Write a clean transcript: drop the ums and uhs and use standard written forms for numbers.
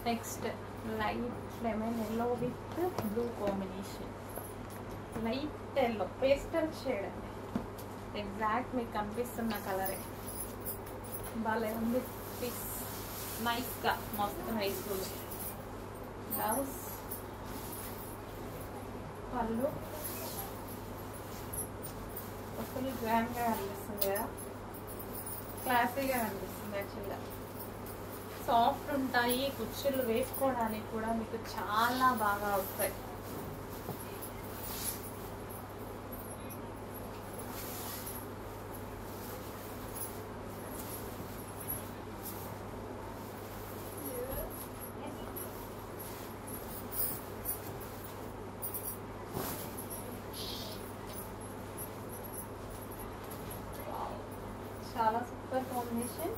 Next light lemon yellow with blue combination. Light yellow pastel shade అండి, exact మీకు కనిపిస్తున్న కలరే. భలే ఉంది పీస్, నైస్గా మస్తు నైస్ఫుల్. బ్లౌజ్, పళ్ళు ఫుల్ గ్రాండ్గా కనిపిస్తుంది కదా, క్లాసీగా కనిపిస్తుంది. యాక్చువల్గా సాఫ్ట్ ఉంటాయి, కుర్చీలు వేసుకోవడానికి కూడా మీకు చాలా బాగా వస్తాయి. చాలా సూపర్ కాంబినేషన్.